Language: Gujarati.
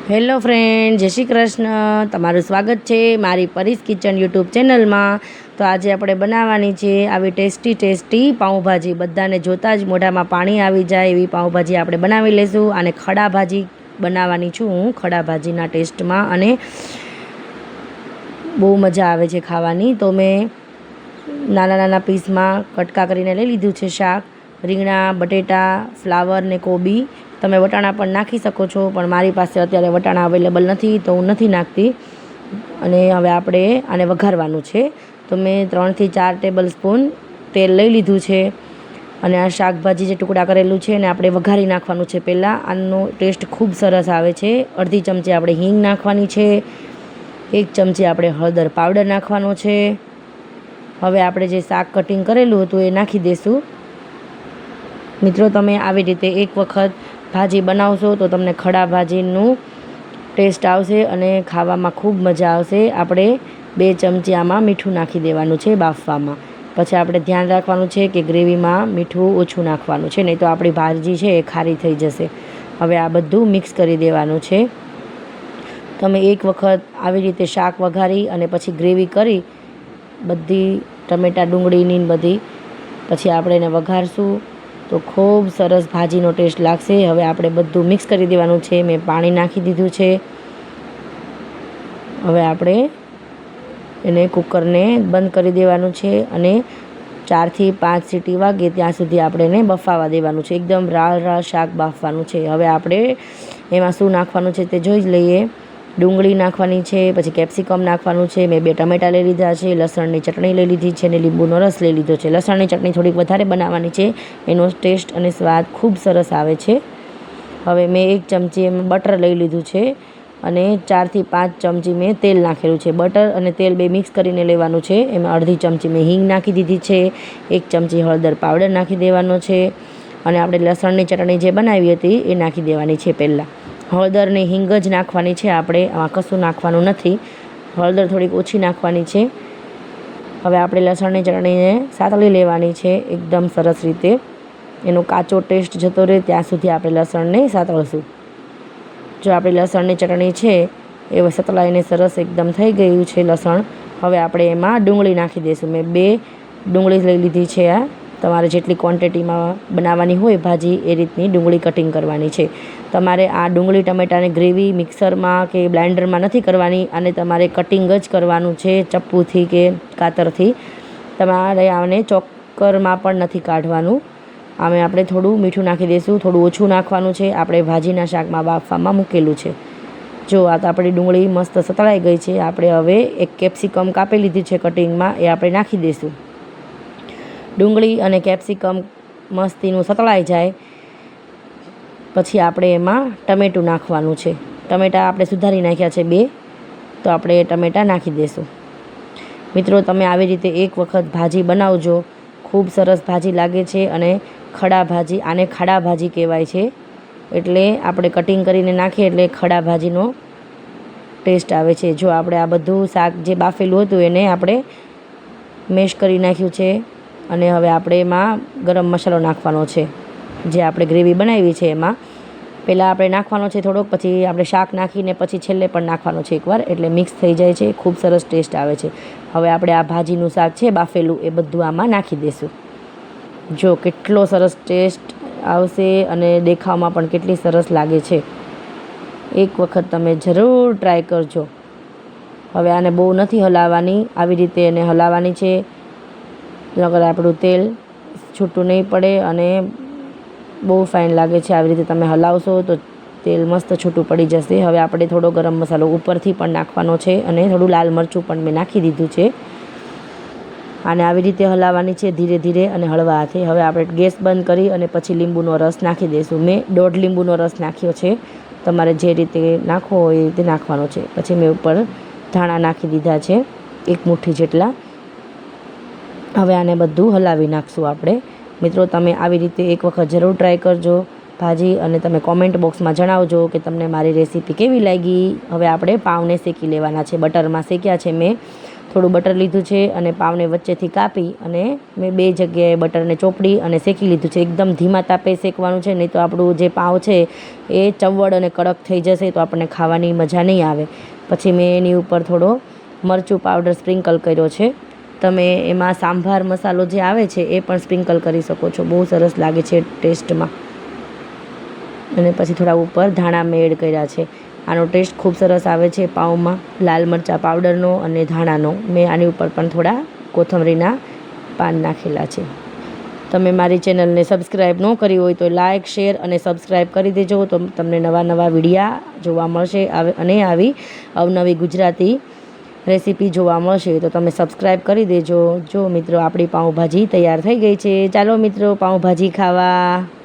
હેલો ફ્રેન્ડ, જય શ્રી કૃષ્ણ. તમારું સ્વાગત છે મારી પરીસ કિચન યુટ્યુબ ચેનલમાં. તો આજે આપણે બનાવવાની છે આવી ટેસ્ટી પાઉંભાજી. બધાને જોતાં જ મોઢામાં પાણી આવી જાય એવી પાઉંભાજી આપણે બનાવી લઈશું. અને ખડા ભાજી બનાવવાની છું હું, ખડા ભાજીના ટેસ્ટમાં, અને બહુ મજા આવે છે ખાવાની. તો મેં નાના નાના પીસમાં કટકા કરીને લઈ લીધું છે શાક. રીંગણા, બટેટા, ફ્લાવર ને કોબી. તમે વટાણા પણ નાખી શકો છો, પણ મારી પાસે અત્યારે વટાણા અવેલેબલ નથી તો હું નથી નાખતી. અને હવે આપણે આને વઘારવાનું છે. તો મેં 3 થી 4 ટેબલ સ્પૂન તેલ લઈ લીધું છે. અને આ શાકભાજી જે ટુકડા કરેલું છે એને આપણે વઘારી નાખવાનું છે પહેલાં. આનો ટેસ્ટ ખૂબ સરસ આવે છે. અડધી ચમચી આપણે હિંગ નાખવાની છે. 1 ચમચી આપણે હળદર પાવડર નાખવાનો છે. હવે આપણે જે શાક કટિંગ કરેલું હતું એ નાખી દઈશું. મિત્રો, તમે આવી રીતે એક વખત ભાજી બનાવશો તો તમને ખડા ભાજીનું ટેસ્ટ આવશે અને ખાવામાં ખૂબ મજા આવશે. આપણે 2 ચમચી આમાં મીઠું નાખી દેવાનું છે બાફવામાં. પછી આપણે ધ્યાન રાખવાનું છે કે ગ્રેવીમાં મીઠું ઓછું નાખવાનું છે, નહીં તો આપણી ભાજી છે એ ખારી થઈ જશે. હવે આ બધું મિક્સ કરી દેવાનું છે. તમે એક વખત આવી રીતે શાક વઘારી અને પછી ગ્રેવી કરી બધી ટમેટાં ડુંગળીની બધી, પછી આપણે એને વઘારશું તો ખૂબ સરસ ભાજીનો ટેસ્ટ લાગશે. હવે આપણે બધું મિક્સ કરી દેવાનું છે. મેં પાણી નાખી દીધું છે. હવે આપણે એને કુકરને બંધ કરી દેવાનું છે અને 4 થી 5 સીટી વાગે ત્યાં સુધી આપણે એને બફાવા દેવાનું છે. એકદમ રાળ શાક બાફવાનું છે. હવે આપણે એમાં શું નાખવાનું છે તે જોઈ જ લઈએ. ડુંગળી નાખવાની છે, પછી કેપ્સિકમ નાખવાનું છે. મેં 2 ટમેટા લઈ લીધા છે, લસણની ચટણી લઈ લીધી છે અને લીંબુનો રસ લઈ લીધો છે. લસણની ચટણી થોડીક વધારે બનાવવાની છે, એનો ટેસ્ટ અને સ્વાદ ખૂબ સરસ આવે છે. હવે મેં 1 ચમચી એમાં બટર લઈ લીધું છે અને 4 થી 5 ચમચી મેં તેલ નાખેલું છે. બટર અને તેલ બે મિક્સ કરીને લેવાનું છે. એમાં અડધી ચમચી મેં હિંગ નાખી દીધી છે. 1 ચમચી હળદર પાવડર નાખી દેવાનો છે. અને આપણે લસણની ચટણી જે બનાવી હતી એ નાખી દેવાની છે પહેલાં. હળદર ને હિંગ જ નાખવાની છે આપણે, આમાં કશું નાખવાનું નથી. હળદર થોડીક ઓછી નાખવાની છે. હવે આપણે લસણની ચટણીને સાતળી લેવાની છે એકદમ સરસ રીતે. એનો કાચો ટેસ્ટ જતો રહે ત્યાં સુધી આપણે લસણને સાતળશું. જો આપણી લસણની ચટણી છે એ સતળાઈને સરસ એકદમ થઈ ગયું છે લસણ. હવે આપણે એમાં ડુંગળી નાખી દઈશું. મેં 2 ડુંગળી લઈ લીધી છે. આ તમારે જેટલી ક્વોન્ટિટીમાં બનાવવાની હોય ભાજી એ રીતની ડુંગળી કટિંગ કરવાની છે. તમારે આ ડુંગળી ટમેટાની ગ્રેવી મિક્સરમાં કે બ્લેન્ડરમાં નથી કરવાની, અને તમારે કટિંગ જ કરવાનું છે ચપ્પુથી કે કાતરથી. તમારે આને ચોકરમાં પણ નથી કાઢવાનું. આમે આપણે થોડું મીઠું નાખી દઈશું, થોડું ઓછું નાખવાનું છે. આપણે ભાજીના શાકમાં બાફવામાં મૂકેલું છે. જો આ તો આપણી ડુંગળી મસ્ત સતળાઈ ગઈ છે. આપણે હવે 1 કેપ્સિકમ કાપી લીધી છે કટિંગમાં, એ આપણે નાખી દઈશું. ડુંગળી અને કેપ્સિકમ મસ્તીનું સતળાઈ જાય પછી આપણે એમાં ટમેટું નાખવાનું છે. ટમેટાં આપણે સુધારી નાખ્યા છે 2, તો આપણે એ ટમેટાં નાખી દઈશું. મિત્રો, તમે આવી રીતે એક વખત ભાજી બનાવજો. ખૂબ સરસ ભાજી લાગે છે. અને ખડા ભાજી, આને ખડા ભાજી કહેવાય છે. એટલે આપણે કટિંગ કરીને નાખીએ એટલે ખડા ભાજીનો ટેસ્ટ આવે છે. જો આપણે આ બધું શાક જે બાફેલું હતું એને આપણે મેશ કરી નાખ્યું છે. અને હવે આપણે એમાં ગરમ મસાલો નાખવાનો છે. જે આપણે ગ્રેવી બનાવી છે એમાં પહેલાં આપણે નાખવાનો છે થોડોક, પછી આપણે શાક નાખીને પછી છેલ્લે પણ નાખવાનો છે એકવાર, એટલે મિક્સ થઈ જાય છે. ખૂબ સરસ ટેસ્ટ આવે છે. હવે આપણે આ ભાજીનું શાક છે બાફેલું એ બધું આમાં નાખી દઈશું. જો કેટલો સરસ ટેસ્ટ આવશે અને દેખાવમાં પણ કેટલી સરસ લાગે છે. એક વખત તમે જરૂર ટ્રાય કરજો. હવે આને બહુ નથી હલાવવાની, આવી રીતે એને હલાવવાની છે. નકર આપણું તેલ છૂટું નહીં પડે અને બહુ ફાઇન લાગે છે. આવી રીતે તમે હલાવશો તો તેલ મસ્ત છૂટું પડી જશે. હવે આપણે થોડો ગરમ મસાલો ઉપરથી પણ નાખવાનો છે અને થોડું લાલ મરચું પણ મેં નાખી દીધું છે. આને આવી રીતે હલાવવાની છે ધીરે ધીરે અને હળવા હાથે. હવે આપણે ગેસ બંધ કરી અને પછી લીંબુનો રસ નાખી દઈશું. મેં 1.5 લીંબુનો રસ નાખ્યો છે. તમારે જે રીતે નાખવો હોય એ રીતે નાખવાનો છે. પછી મેં ઉપર ધાણા નાખી દીધા છે 1 મુઠ્ઠી જેટલા. હવે આને બધું હલાવી નાખશું આપણે. મિત્રો, તમે આવી રીતે એક વખત જરૂર ટ્રાય કરજો ભાજી, અને તમે કોમેન્ટ બોક્સમાં જણાવજો કે તમને મારી રેસીપી કેવી લાગી. હવે આપણે પાવને શેકી લેવાના છે. બટરમાં શેક્યા છે મેં. થોડું બટર લીધું છે અને પાવને વચ્ચેથી કાપી અને મેં 2 જગ્યાએ બટરને ચોપડી અને શેકી લીધું છે. એકદમ ધીમા તાપે શેકવાનું છે, નહીં તો આપણું જે પાવ છે એ ચવડ અને કડક થઈ જશે તો આપણને ખાવાની મજા નહીં આવે. પછી મેં એની ઉપર થોડો મરચું પાવડર સ્પ્રિંકલ કર્યો છે. તમે એમાં સાંભાર મસાલો જે આવે છે એ પણ સ્પ્રિંકલ કરી શકો છો, બહુ સરસ લાગે છે ટેસ્ટમાં. અને પછી થોડા ઉપર ધાણા મેં એડ કર્યા છે. આનો ટેસ્ટ ખૂબ સરસ આવે છે પાઉંમાં, લાલ મરચાં પાવડરનો અને ધાણાનો. મેં આની ઉપર પણ થોડા કોથમરીના પાન નાખેલા છે. તમે મારી ચેનલને સબસ્ક્રાઈબ ન કરી હોય તો લાઇક, શેર અને સબસ્ક્રાઈબ કરી દેજો, તો તમને નવા વિડીયા જોવા મળશે અને આવી અવનવી ગુજરાતી રેસીપી જોવા મળશે. તો તમે સબસ્ક્રાઈબ કરી દેજો. જો મિત્રો, આપણી પાઉંભાજી તૈયાર થઈ ગઈ છે. ચાલો મિત્રો, પાઉંભાજી ખાવા.